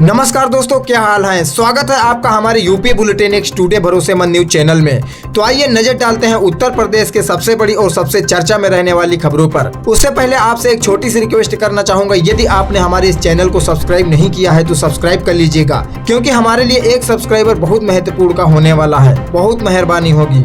नमस्कार दोस्तों, क्या हाल है। स्वागत है आपका हमारे यूपी बुलेटिन एक टुडे भरोसेमंद न्यूज चैनल में। तो आइए नजर डालते हैं उत्तर प्रदेश के सबसे बड़ी और सबसे चर्चा में रहने वाली खबरों पर। उससे पहले आपसे एक छोटी सी रिक्वेस्ट करना चाहूंगा, यदि आपने हमारे इस चैनल को सब्सक्राइब नहीं किया है तो सब्सक्राइब कर लीजिएगा, क्योंकि हमारे लिए एक सब्सक्राइबर बहुत महत्वपूर्ण का होने वाला है। बहुत मेहरबानी होगी।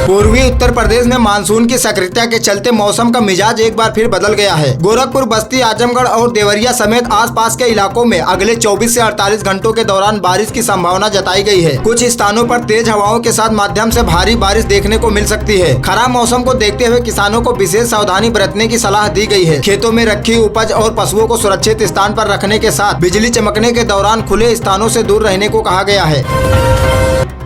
पूर्वी उत्तर प्रदेश में मानसून की सक्रियता के चलते मौसम का मिजाज एक बार फिर बदल गया है। गोरखपुर, बस्ती, आजमगढ़ और देवरिया समेत आसपास के इलाकों में अगले 24 से 48 घंटों के दौरान बारिश की संभावना जताई गई है। कुछ स्थानों पर तेज हवाओं के साथ माध्यम से भारी बारिश देखने को मिल सकती है। खराब मौसम को देखते हुए किसानों को विशेष सावधानी बरतने की सलाह दी गई है। खेतों में रखी उपज और पशुओं को सुरक्षित स्थान पर रखने के साथ बिजली चमकने के दौरान खुले स्थानों से दूर रहने को कहा गया है।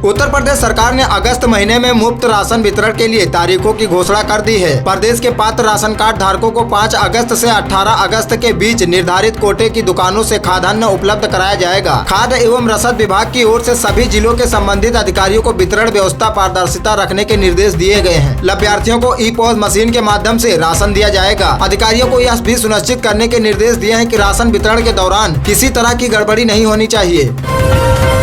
उत्तर प्रदेश सरकार ने अगस्त महीने में मुफ्त राशन वितरण के लिए तारीखों की घोषणा कर दी है। प्रदेश के पात्र राशन कार्ड धारकों को 5 अगस्त से 18 अगस्त के बीच निर्धारित कोटे की दुकानों से खाद्यान्न उपलब्ध कराया जाएगा। खाद्य एवं रसद विभाग की ओर से सभी जिलों के संबंधित अधिकारियों को वितरण व्यवस्था पारदर्शिता रखने के निर्देश दिए गए हैं। लाभार्थियों को ई-पॉस मशीन के माध्यम से राशन दिया जाएगा। अधिकारियों को यह भी सुनिश्चित करने के निर्देश दिए हैं कि राशन वितरण के दौरान किसी तरह की गड़बड़ी नहीं होनी चाहिए।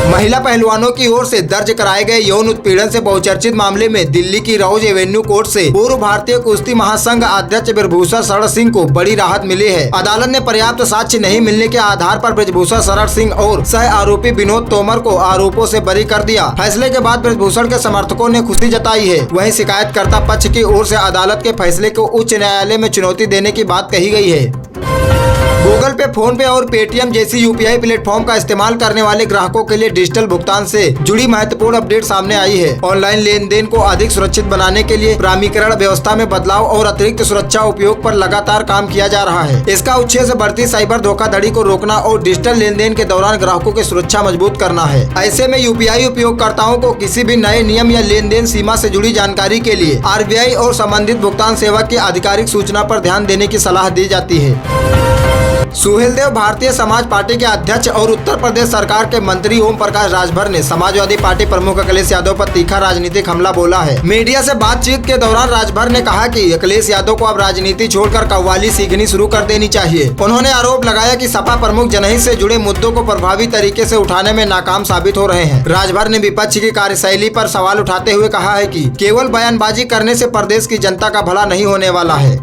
महिला पहलवानों की ओर से दर्ज कराए गए यौन उत्पीड़न से बहुचर्चित मामले में दिल्ली की राउज एवेन्यू कोर्ट से पूर्व भारतीय कुश्ती महासंघ अध्यक्ष ब्रजभूषण शरण सिंह को बड़ी राहत मिली है। अदालत ने पर्याप्त साक्ष्य नहीं मिलने के आधार पर ब्रजभूषण शरण सिंह और सह आरोपी विनोद तोमर को आरोपों से बरी कर दिया। फैसले के बाद ब्रजभूषण के समर्थकों ने खुशी जताई है। वहीं शिकायतकर्ता पक्ष की ओर से अदालत के फैसले को उच्च न्यायालय में चुनौती देने की बात कही गई है। गूगल पे, फोन पे और पेटीएम जैसी यूपीआई प्लेटफॉर्म का इस्तेमाल करने वाले ग्राहकों के लिए डिजिटल भुगतान से जुड़ी महत्वपूर्ण अपडेट सामने आई है। ऑनलाइन लेन देन को अधिक सुरक्षित बनाने के लिए प्राधिकरण व्यवस्था में बदलाव और अतिरिक्त सुरक्षा उपयोग पर लगातार काम किया जा रहा है। इसका उद्देश्य से बढ़ती साइबर धोखाधड़ी को रोकना और डिजिटल लेन देन के दौरान ग्राहकों की सुरक्षा मजबूत करना है। ऐसे में यूपीआई उपयोगकर्ताओं को किसी भी नए नियम या लेन देन सीमा से जुड़ी जानकारी के लिए आरबीआई और संबंधित भुगतान सेवा की आधिकारिक सूचना पर ध्यान देने की सलाह दी जाती है। सुहेलदेव भारतीय समाज पार्टी के अध्यक्ष और उत्तर प्रदेश सरकार के मंत्री ओम प्रकाश राजभर ने समाजवादी पार्टी प्रमुख अखिलेश यादव पर तीखा राजनीतिक हमला बोला है। मीडिया से बातचीत के दौरान राजभर ने कहा कि अखिलेश यादव को अब राजनीति छोड़कर कव्वाली सीखनी शुरू कर देनी चाहिए। उन्होंने आरोप लगाया कि सपा प्रमुख जनहित से जुड़े मुद्दों को प्रभावी तरीके से उठाने में नाकाम साबित हो रहे हैं। राजभर ने विपक्ष की कार्यशैली पर सवाल उठाते हुए कहा है कि केवल बयानबाजी करने से प्रदेश की जनता का भला नहीं होने वाला है।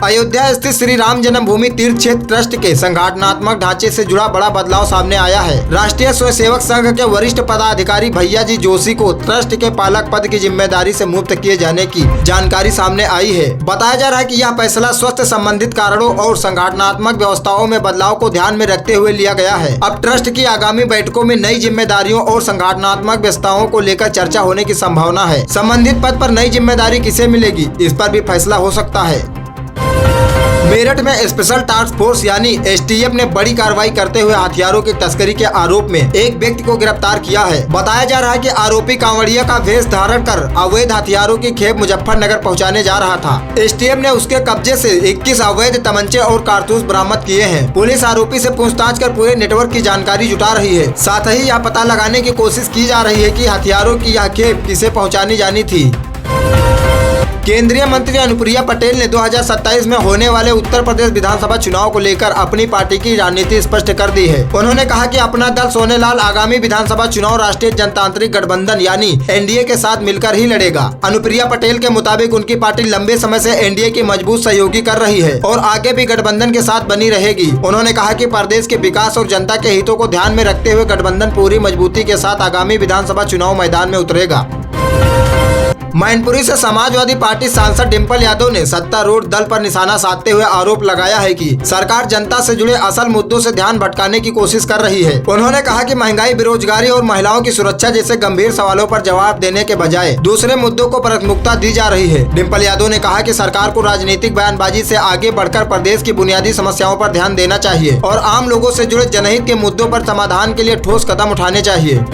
अयोध्या स्थित श्री राम जन्मभूमि तीर्थ क्षेत्र ट्रस्ट के संगठनात्मक ढांचे से जुड़ा बड़ा बदलाव सामने आया है। राष्ट्रीय स्वयंसेवक संघ के वरिष्ठ पदाधिकारी भैयाजी जोशी को ट्रस्ट के पालक पद की जिम्मेदारी से मुक्त किए जाने की जानकारी सामने आई है। बताया जा रहा है कि यह फैसला स्वास्थ्य संबंधित कारणों और संगठनात्मक व्यवस्थाओं में बदलाव को ध्यान में रखते हुए लिया गया है। अब ट्रस्ट की आगामी बैठकों में नई जिम्मेदारियों और संगठनात्मक व्यवस्थाओं को लेकर चर्चा होने की संभावना है। संबंधित पद पर नई जिम्मेदारी किसे मिलेगी, इस पर भी फैसला हो सकता है। मेरठ में स्पेशल टास्क फोर्स यानी एसटीएफ ने बड़ी कार्रवाई करते हुए हथियारों की तस्करी के आरोप में एक व्यक्ति को गिरफ्तार किया है। बताया जा रहा है कि आरोपी कांवड़िया का वेश धारण कर अवैध हथियारों की खेप मुजफ्फरनगर पहुंचाने जा रहा था। एसटीएफ ने उसके कब्जे से 21 अवैध तमंचे और कारतूस बरामद किए हैं। पुलिस आरोपी से पूछताछ कर पूरे नेटवर्क की जानकारी जुटा रही है। साथ ही यह पता लगाने की कोशिश की जा रही है कि हथियारों की यह खेप किसे पहुँचानी जानी थी। केंद्रीय मंत्री अनुप्रिया पटेल ने 2027 में होने वाले उत्तर प्रदेश विधानसभा चुनाव को लेकर अपनी पार्टी की रणनीति स्पष्ट कर दी है। उन्होंने कहा कि अपना दल सोनेलाल आगामी विधानसभा चुनाव राष्ट्रीय जनतांत्रिक गठबंधन यानी एनडीए के साथ मिलकर ही लड़ेगा। अनुप्रिया पटेल के मुताबिक उनकी पार्टी लंबे समय से एनडीए की मजबूत सहयोगी कर रही है और आगे भी गठबंधन के साथ बनी रहेगी। उन्होंने कहा कि प्रदेश के विकास और जनता के हितों को ध्यान में रखते हुए गठबंधन पूरी मजबूती के साथ आगामी विधानसभा चुनाव मैदान में उतरेगा। मैनपुरी से समाजवादी पार्टी सांसद डिंपल यादव ने सत्तारूढ़ दल पर निशाना साधते हुए आरोप लगाया है कि सरकार जनता से जुड़े असल मुद्दों से ध्यान भटकाने की कोशिश कर रही है। उन्होंने कहा कि महंगाई, बेरोजगारी और महिलाओं की सुरक्षा जैसे गंभीर सवालों पर जवाब देने के बजाय दूसरे मुद्दों को प्राथमिकता दी जा रही है। डिंपल यादव ने कहा कि सरकार को राजनीतिक बयानबाजी से आगे बढ़कर प्रदेश की बुनियादी समस्याओं पर ध्यान देना चाहिए और आम लोगों से जुड़े जनहित के मुद्दों पर समाधान के लिए ठोस कदम उठाने चाहिए।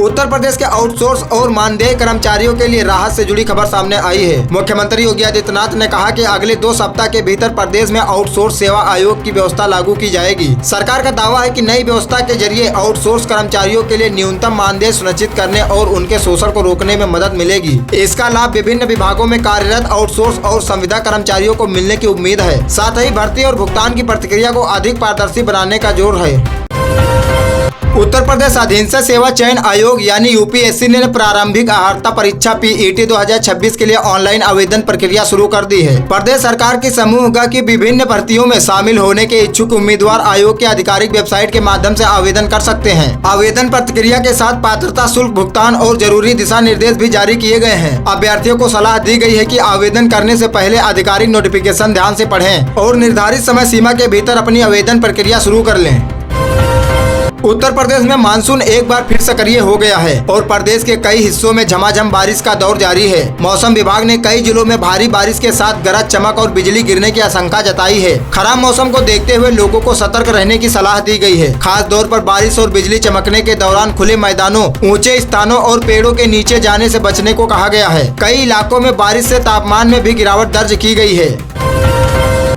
उत्तर प्रदेश के आउटसोर्स और मानदेय कर्मचारियों के लिए राहत से जुड़ी खबर सामने आई है। मुख्यमंत्री योगी आदित्यनाथ ने कहा कि अगले 2 सप्ताह के भीतर प्रदेश में आउटसोर्स सेवा आयोग की व्यवस्था लागू की जाएगी। सरकार का दावा है कि नई व्यवस्था के जरिए आउटसोर्स कर्मचारियों के लिए न्यूनतम मानदेय सुनिश्चित करने और उनके शोषण को रोकने में मदद मिलेगी। इसका लाभ विभिन्न विभागों में कार्यरत आउटसोर्स और संविदा कर्मचारियों को मिलने की उम्मीद है। साथ ही भर्ती और भुगतान की प्रक्रिया को अधिक पारदर्शी बनाने का जोर है। उत्तर प्रदेश अधीनस्थ सेवा चयन आयोग यानी यूपीएससी ने प्रारंभिक अर्हता परीक्षा पीईटी 2026 के लिए ऑनलाइन आवेदन प्रक्रिया शुरू कर दी है। प्रदेश सरकार की समूह ग की विभिन्न भर्तियों में शामिल होने के इच्छुक उम्मीदवार आयोग के आधिकारिक वेबसाइट के माध्यम से आवेदन कर सकते हैं। आवेदन प्रक्रिया के साथ पात्रता शुल्क भुगतान और जरूरी दिशा निर्देश भी जारी किए गए हैं। अभ्यर्थियों को सलाह दी गई है कि आवेदन करने से पहले आधिकारिक नोटिफिकेशन ध्यान से पढ़ें और निर्धारित समय सीमा के भीतर अपनी आवेदन प्रक्रिया शुरू कर लें। उत्तर प्रदेश में मानसून एक बार फिर सक्रिय हो गया है और प्रदेश के कई हिस्सों में झमाझम बारिश का दौर जारी है। मौसम विभाग ने कई जिलों में भारी बारिश के साथ गरज चमक और बिजली गिरने की आशंका जताई है। खराब मौसम को देखते हुए लोगों को सतर्क रहने की सलाह दी गई है। खास तौर पर बारिश और बिजली चमकने के दौरान खुले मैदानों, ऊंचे स्थानों और पेड़ों के नीचे जाने से बचने को कहा गया है। कई इलाकों में बारिश से तापमान में भी गिरावट दर्ज की गई है।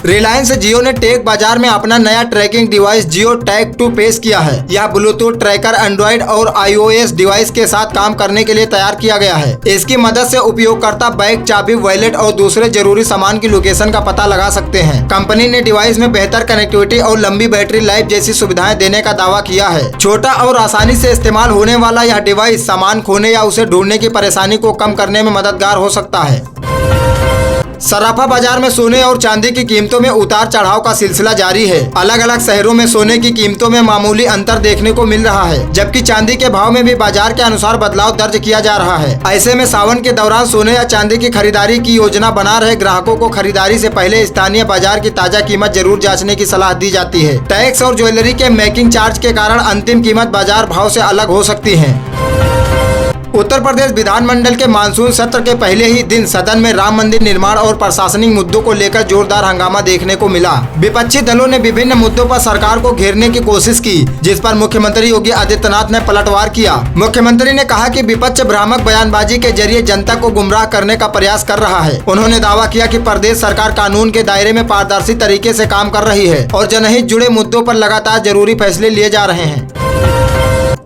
रिलायंस जियो ने टेक बाजार में अपना नया ट्रैकिंग डिवाइस जियो टैग 2 पेश किया है। यह ब्लूटूथ ट्रैकर एंड्रॉइड और iOS डिवाइस के साथ काम करने के लिए तैयार किया गया है। इसकी मदद से उपयोगकर्ता बैग, चाबी, वॉलेट और दूसरे जरूरी सामान की लोकेशन का पता लगा सकते हैं। कंपनी ने डिवाइस में बेहतर कनेक्टिविटी और लंबी बैटरी लाइफ जैसी सुविधाएं देने का दावा किया है। छोटा और आसानी से इस्तेमाल होने वाला यह डिवाइस सामान खोने या उसे ढूंढने की परेशानी को कम करने में मददगार हो सकता है। सराफा बाजार में सोने और चांदी की कीमतों में उतार चढ़ाव का सिलसिला जारी है। अलग अलग शहरों में सोने की कीमतों में मामूली अंतर देखने को मिल रहा है, जबकि चांदी के भाव में भी बाजार के अनुसार बदलाव दर्ज किया जा रहा है। ऐसे में सावन के दौरान सोने या चांदी की खरीदारी की योजना बना रहे ग्राहकों को खरीदारी से पहले स्थानीय बाजार की ताजा कीमत जरूर जांचने की सलाह दी जाती है। टैक्स और ज्वेलरी के मेकिंग चार्ज के कारण अंतिम कीमत बाजार भाव से अलग हो सकती है। उत्तर प्रदेश विधानमंडल के मानसून सत्र के पहले ही दिन सदन में राम मंदिर निर्माण और प्रशासनिक मुद्दों को लेकर जोरदार हंगामा देखने को मिला। विपक्षी दलों ने विभिन्न मुद्दों पर सरकार को घेरने की कोशिश की, जिस पर मुख्यमंत्री योगी आदित्यनाथ ने पलटवार किया। मुख्यमंत्री ने कहा कि विपक्ष भ्रामक बयानबाजी के जरिए जनता को गुमराह करने का प्रयास कर रहा है। उन्होंने दावा किया कि प्रदेश सरकार कानून के दायरे में पारदर्शी तरीके से काम कर रही है और जनहित जुड़े मुद्दों पर लगातार जरूरी फैसले लिए जा रहे हैं।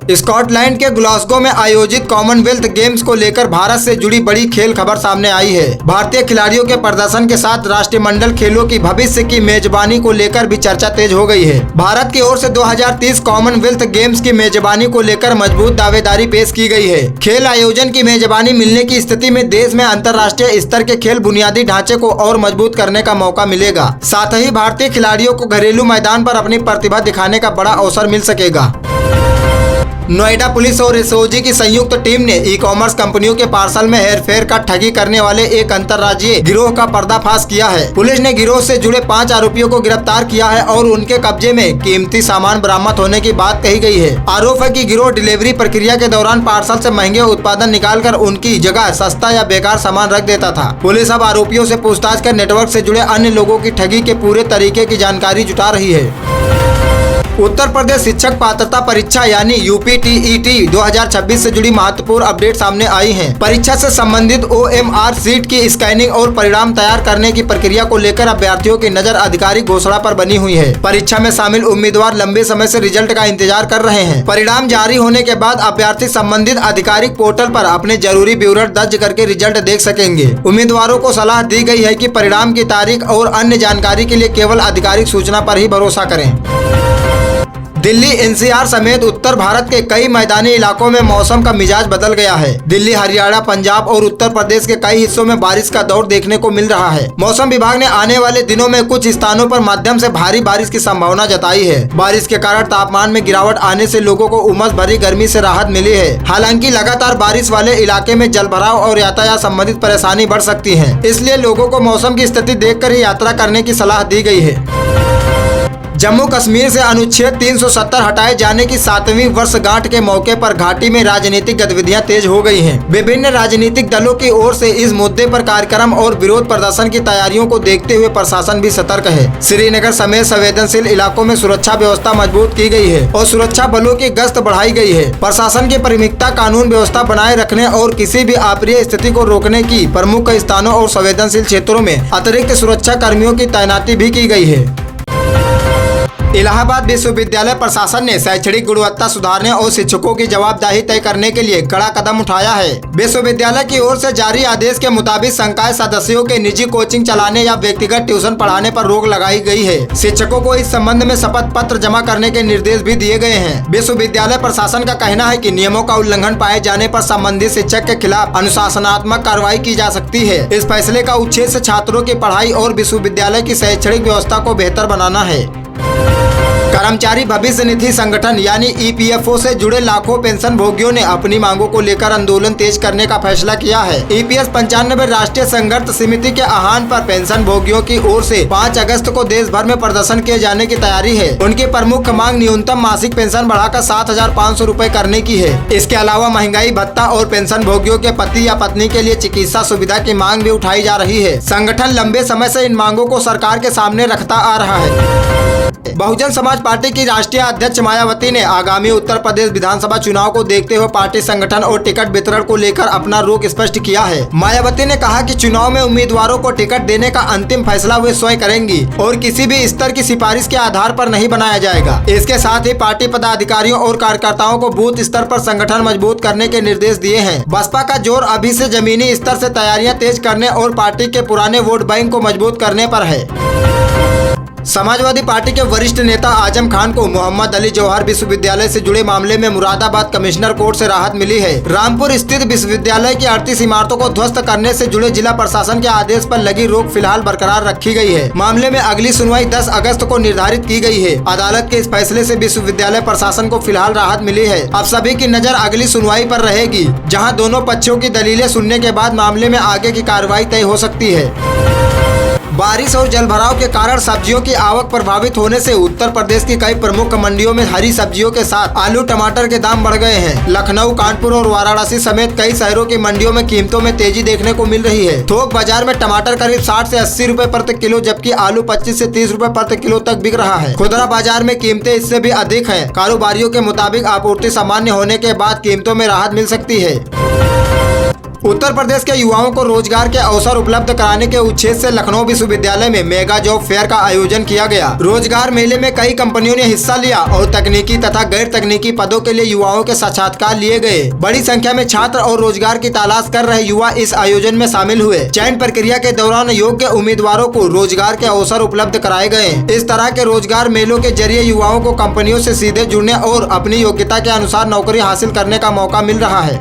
स्कॉटलैंड के ग्लासगो में आयोजित कॉमनवेल्थ गेम्स को लेकर भारत से जुड़ी बड़ी खेल खबर सामने आई है। भारतीय खिलाड़ियों के प्रदर्शन के साथ राष्ट्रमंडल खेलों की भविष्य की मेजबानी को लेकर भी चर्चा तेज हो गई है। भारत की ओर से 2030 कॉमनवेल्थ गेम्स की मेजबानी को लेकर मजबूत दावेदारी पेश की गई है। खेल आयोजन की मेजबानी मिलने की स्थिति में देश में अंतर्राष्ट्रीय स्तर के खेल बुनियादी ढांचे को और मजबूत करने का मौका मिलेगा। साथ ही भारतीय खिलाड़ियों को घरेलू मैदान पर अपनी प्रतिभा दिखाने का बड़ा अवसर मिल सकेगा। नोएडा पुलिस और एसओजी की संयुक्त टीम ने ई कॉमर्स कंपनियों के पार्सल में हेरफेर का ठगी करने वाले एक अंतर्राज्यीय गिरोह का पर्दाफाश किया है। पुलिस ने गिरोह से जुड़े 5 आरोपियों को गिरफ्तार किया है और उनके कब्जे में कीमती सामान बरामद होने की बात कही गई है। आरोप है कि गिरोह डिलीवरी प्रक्रिया के दौरान पार्सल से महंगे उत्पादन निकालकर उनकी जगह सस्ता या बेकार सामान रख देता था। पुलिस अब आरोपियों से पूछताछ कर नेटवर्क से जुड़े अन्य लोगों की ठगी के पूरे तरीके की जानकारी जुटा रही है। उत्तर प्रदेश शिक्षक पात्रता परीक्षा यानी यूपीटीईटी 2026 से जुड़ी महत्वपूर्ण अपडेट सामने आई हैं। परीक्षा से संबंधित OMR सीट की स्कैनिंग और परिणाम तैयार करने की प्रक्रिया को लेकर अभ्यर्थियों की नजर आधिकारिक घोषणा पर बनी हुई है। परीक्षा में शामिल उम्मीदवार लंबे समय से रिजल्ट का इंतजार कर रहे हैं। परिणाम जारी होने के बाद अभ्यर्थी संबंधित आधिकारिक पोर्टल पर अपने जरूरी विवरण दर्ज करके रिजल्ट देख सकेंगे। उम्मीदवारों को सलाह दी गई है कि परिणाम की तारीख और अन्य जानकारी के लिए केवल आधिकारिक सूचना पर ही भरोसा करें। दिल्ली NCR समेत उत्तर भारत के कई मैदानी इलाकों में मौसम का मिजाज बदल गया है। दिल्ली, हरियाणा, पंजाब और उत्तर प्रदेश के कई हिस्सों में बारिश का दौर देखने को मिल रहा है। मौसम विभाग ने आने वाले दिनों में कुछ स्थानों पर मध्यम से भारी बारिश की संभावना जताई है। बारिश के कारण तापमान में गिरावट आने से लोगों को उमस भरी गर्मी से राहत मिली है। हालांकि लगातार बारिश वाले इलाके में जलभराव और यातायात संबंधित परेशानी बढ़ सकती है, इसलिए लोगों को मौसम की स्थिति देखकर ही यात्रा करने की सलाह दी गई है। जम्मू कश्मीर से अनुच्छेद 370 हटाए जाने की 7वीं वर्षगांठ के मौके पर घाटी में राजनीतिक गतिविधियां तेज हो गई हैं। विभिन्न राजनीतिक दलों की ओर से इस मुद्दे पर कार्यक्रम और विरोध प्रदर्शन की तैयारियों को देखते हुए प्रशासन भी सतर्क है। श्रीनगर समेत संवेदनशील इलाकों में सुरक्षा व्यवस्था मजबूत की गई है और सुरक्षा बलों की गश्त बढ़ाई गई है। प्रशासन की प्राथमिकता कानून व्यवस्था बनाए रखने और किसी भी अप्रिय स्थिति को रोकने की प्रमुख स्थानों और संवेदनशील क्षेत्रों में अतिरिक्त सुरक्षा कर्मियों की तैनाती भी की गई है। इलाहाबाद विश्वविद्यालय प्रशासन ने शैक्षणिक गुणवत्ता सुधारने और शिक्षकों की जवाबदेही तय करने के लिए कड़ा कदम उठाया है। विश्वविद्यालय की ओर से जारी आदेश के मुताबिक संकाय सदस्यों के निजी कोचिंग चलाने या व्यक्तिगत ट्यूशन पढ़ाने पर रोक लगाई गई है। शिक्षकों को इस संबंध में शपथ पत्र जमा करने के निर्देश भी दिए गए हैं। विश्वविद्यालय प्रशासन का कहना है कि नियमों का उल्लंघन पाए जाने पर संबंधित शिक्षक के खिलाफ अनुशासनात्मक कार्रवाई की जा सकती है। इस फैसले का उद्देश्य से छात्रों की पढ़ाई और विश्वविद्यालय की शैक्षणिक व्यवस्था को बेहतर बनाना है। कर्मचारी भविष्य निधि संगठन यानी ईपीएफओ से जुड़े लाखों पेंशन भोगियों ने अपनी मांगों को लेकर आंदोलन तेज करने का फैसला किया है। ईपीएस 95 राष्ट्रीय संघर्ष समिति के आह्वान पर पेंशन भोगियों की ओर से 5 अगस्त को देश भर में प्रदर्शन किए जाने की तैयारी है। उनकी प्रमुख मांग न्यूनतम मासिक पेंशन बढ़ाकर 7,500 रूपए करने की है। इसके अलावा महंगाई भत्ता और पेंशन भोगियों के पति या पत्नी के लिए चिकित्सा सुविधा की मांग भी उठाई जा रही है। संगठन लंबे समय से इन मांगों को सरकार के सामने रखता आ रहा है। बहुजन समाज पार्टी की राष्ट्रीय अध्यक्ष मायावती ने आगामी उत्तर प्रदेश विधानसभा चुनाव को देखते हुए पार्टी संगठन और टिकट वितरण को लेकर अपना रुख स्पष्ट किया है। मायावती ने कहा कि चुनाव में उम्मीदवारों को टिकट देने का अंतिम फैसला वे स्वयं करेंगी और किसी भी स्तर की सिफारिश के आधार पर नहीं बनाया जाएगा। इसके साथ ही पार्टी पदाधिकारियों और कार्यकर्ताओं को बूथ स्तर पर संगठन मजबूत करने के निर्देश दिए हैं। बसपा का जोर अभी से जमीनी स्तर से तैयारियां तेज करने और पार्टी के पुराने वोट बैंक को मजबूत करने पर है। समाजवादी पार्टी के वरिष्ठ नेता आजम खान को मोहम्मद अली जौहर विश्वविद्यालय से जुड़े मामले में मुरादाबाद कमिश्नर कोर्ट से राहत मिली है। रामपुर स्थित विश्वविद्यालय की 38 इमारतों को ध्वस्त करने से जुड़े जिला प्रशासन के आदेश पर लगी रोक फिलहाल बरकरार रखी गई है। मामले में अगली सुनवाई 10 अगस्त को निर्धारित की गई है। अदालत के इस फैसले से विश्वविद्यालय प्रशासन को फिलहाल राहत मिली है। अब सभी की नजर अगली सुनवाई पर रहेगी, जहाँ दोनों पक्षों की दलीलें सुनने के बाद मामले में आगे की कार्रवाई तय हो सकती है। बारिश और जलभराव के कारण सब्जियों की आवक प्रभावित होने से उत्तर प्रदेश की कई प्रमुख मंडियों में हरी सब्जियों के साथ आलू टमाटर के दाम बढ़ गए हैं। लखनऊ, कानपुर और वाराणसी समेत कई शहरों की मंडियों में कीमतों में तेजी देखने को मिल रही है। थोक बाजार में टमाटर करीब 60 से 80 रुपए प्रति किलो, जबकि आलू 25 से 30 रुपए प्रति किलो तक बिक रहा है। खुदरा बाजार में कीमतें इससे भी अधिक है। कारोबारियों के मुताबिक आपूर्ति सामान्य होने के बाद कीमतों में राहत मिल सकती है। उत्तर प्रदेश के युवाओं को रोजगार के अवसर उपलब्ध कराने के उद्देश्य से लखनऊ विश्वविद्यालय में मेगा जॉब फेयर का आयोजन किया गया। रोजगार मेले में कई कंपनियों ने हिस्सा लिया और तकनीकी तथा गैर तकनीकी पदों के लिए युवाओं के साक्षात्कार लिए गए। बड़ी संख्या में छात्र और रोजगार की तलाश कर रहे युवा इस आयोजन में शामिल हुए। चयन प्रक्रिया के दौरान योग्य उम्मीदवारों को रोजगार के अवसर उपलब्ध कराए गए। इस तरह के रोजगार मेलों के जरिए युवाओं को कंपनियों से सीधे जुड़ने और अपनी योग्यता के अनुसार नौकरी हासिल करने का मौका मिल रहा है।